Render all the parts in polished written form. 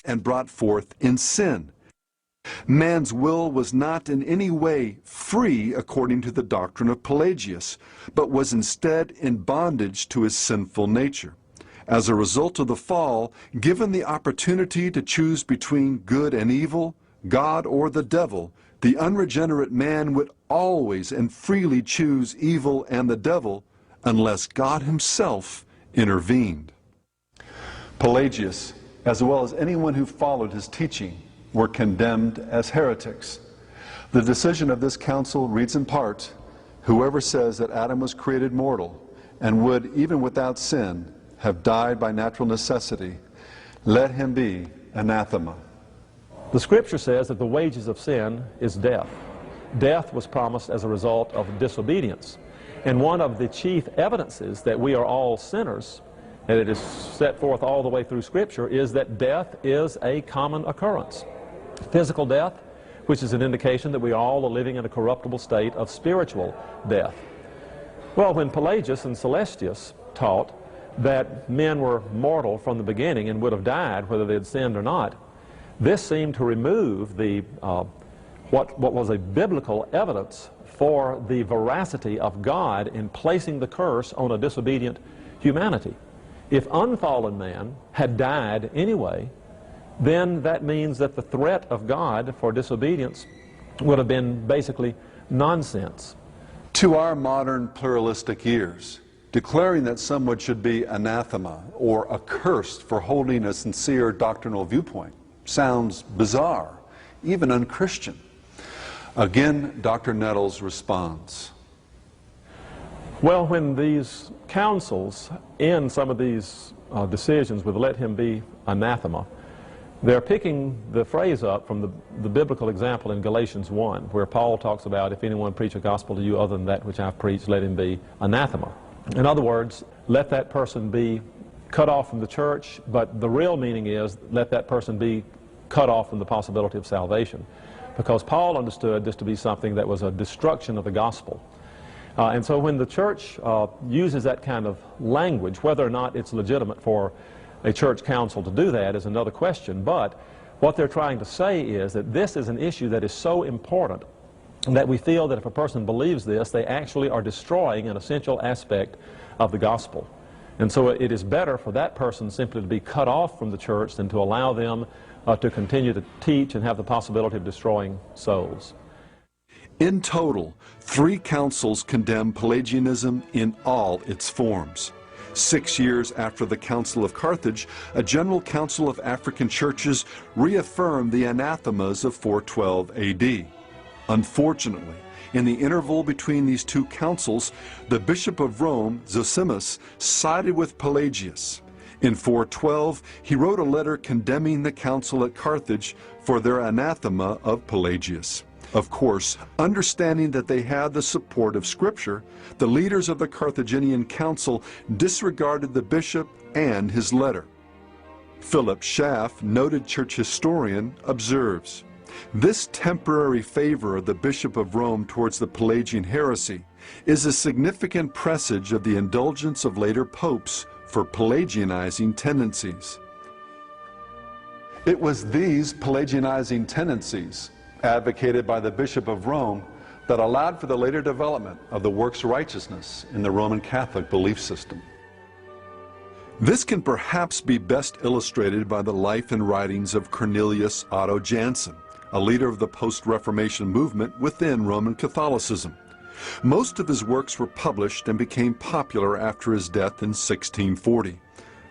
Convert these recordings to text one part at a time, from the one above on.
and brought forth in sin. Man's will was not in any way free according to the doctrine of Pelagius, but was instead in bondage to his sinful nature. As a result of the fall, given the opportunity to choose between good and evil, God or the devil, the unregenerate man would always and freely choose evil and the devil unless God himself intervened. Pelagius, as well as anyone who followed his teaching, were condemned as heretics. The decision of this council reads in part, "Whoever says that Adam was created mortal and would, even without sin, have died by natural necessity, let him be anathema." The Scripture says that the wages of sin is death. Death was promised as a result of disobedience. And one of the chief evidences that we are all sinners, and it is set forth all the way through Scripture, is that death is a common occurrence. Physical death, which is an indication that we all are living in a corruptible state of spiritual death. Well, when Pelagius and Celestius taught that men were mortal from the beginning and would have died whether they had sinned or not, this seemed to remove the what was a biblical evidence for the veracity of God in placing the curse on a disobedient humanity. If unfallen man had died anyway, then that means that the threat of God for disobedience would have been basically nonsense. To our modern pluralistic ears, declaring that someone should be anathema or accursed for holding a sincere doctrinal viewpoint sounds bizarre, even unchristian. Again, Dr. Nettles responds. Well, when these councils in some of these decisions would let him be anathema, they're picking the phrase up from the biblical example in Galatians 1, where Paul talks about, if anyone preach a gospel to you other than that which I've preached, let him be anathema. In other words, let that person be cut off from the church, but the real meaning is let that person be cut off from the possibility of salvation. Because Paul understood this to be something that was a destruction of the gospel. And so when the church uses that kind of language, whether or not it's legitimate for a church council to do that is another question, but what they're trying to say is that this is an issue that is so important that we feel that if a person believes this, they actually are destroying an essential aspect of the gospel. And so it is better for that person simply to be cut off from the church than to allow them to continue to teach and have the possibility of destroying souls. In total, 3 councils condemned Pelagianism in all its forms. 6 years after the Council of Carthage, a General Council of African Churches reaffirmed the anathemas of 412 AD. Unfortunately, in the interval between these 2 councils, the Bishop of Rome, Zosimus, sided with Pelagius. In 412, he wrote a letter condemning the council at Carthage for their anathema of Pelagius. Of course, understanding that they had the support of Scripture, the leaders of the Carthaginian council disregarded the bishop and his letter. Philip Schaff, noted church historian, observes, "This temporary favor of the Bishop of Rome towards the Pelagian heresy is a significant presage of the indulgence of later popes for Pelagianizing tendencies." It was these Pelagianizing tendencies, advocated by the Bishop of Rome, that allowed for the later development of the works righteousness in the Roman Catholic belief system. This can perhaps be best illustrated by the life and writings of Cornelius Otto Jansen, a leader of the post-Reformation movement within Roman Catholicism. Most of his works were published and became popular after his death in 1640.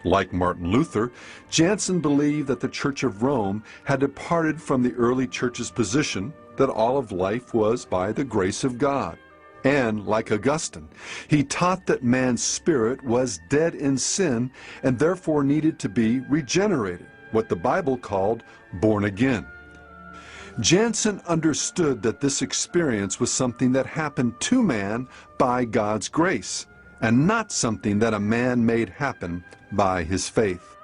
Like Martin Luther, Jansen believed that the Church of Rome had departed from the early church's position that all of life was by the grace of God. And, like Augustine, he taught that man's spirit was dead in sin and therefore needed to be regenerated, what the Bible called born again. Jansen understood that this experience was something that happened to man by God's grace, and not something that a man made happen by his faith.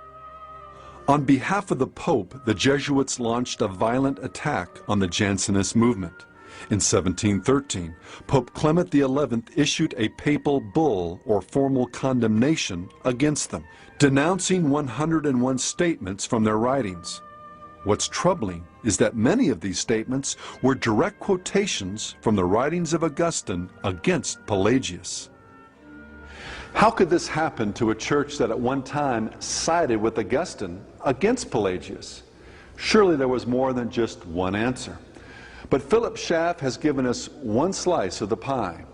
On behalf of the Pope, the Jesuits launched a violent attack on the Jansenist movement. In 1713, Pope Clement XI issued a papal bull or formal condemnation against them, denouncing 101 statements from their writings. What's troubling is that many of these statements were direct quotations from the writings of Augustine against Pelagius. How could this happen to a church that at one time sided with Augustine against Pelagius? Surely there was more than just one answer. But Philip Schaff has given us one slice of the pie.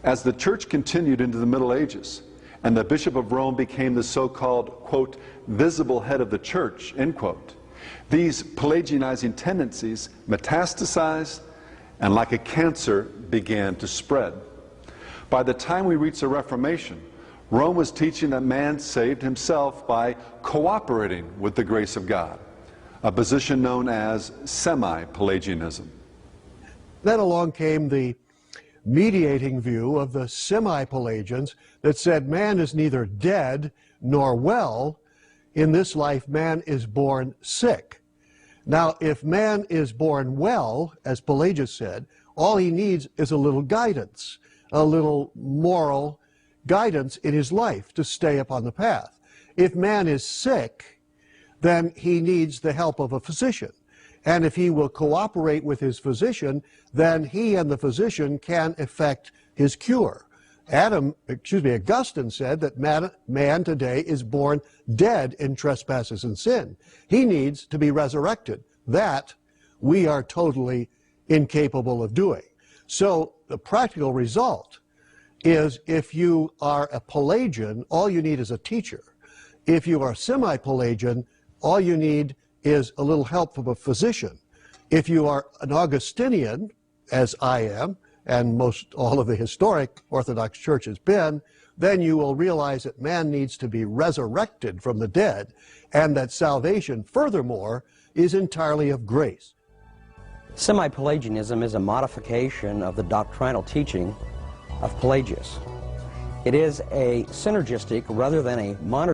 As the church continued into the Middle Ages, and the Bishop of Rome became the so-called, quote, visible head of the church, end quote, these Pelagianizing tendencies metastasized and like a cancer began to spread. By the time we reached the Reformation, Rome was teaching that man saved himself by cooperating with the grace of God, a position known as semi-Pelagianism. Then along came the mediating view of the semi-Pelagians that said man is neither dead nor well. In this life, man is born sick. Now, if man is born well, as Pelagius said, all he needs is a little guidance, a little moral guidance in his life to stay upon the path. If man is sick, then he needs the help of a physician. And if he will cooperate with his physician, then he and the physician can effect his cure. Augustine said that man today is born dead in trespasses and sin. He needs to be resurrected. That we are totally incapable of doing. So the practical result is if you are a Pelagian, all you need is a teacher. If you are semi-Pelagian, all you need is a little help from a physician. If you are an Augustinian, as I am, and most all of the historic Orthodox Church has been, then you will realize that man needs to be resurrected from the dead, and that salvation, furthermore, is entirely of grace. Semi-Pelagianism is a modification of the doctrinal teaching of Pelagius. It is a synergistic rather than a monotheistic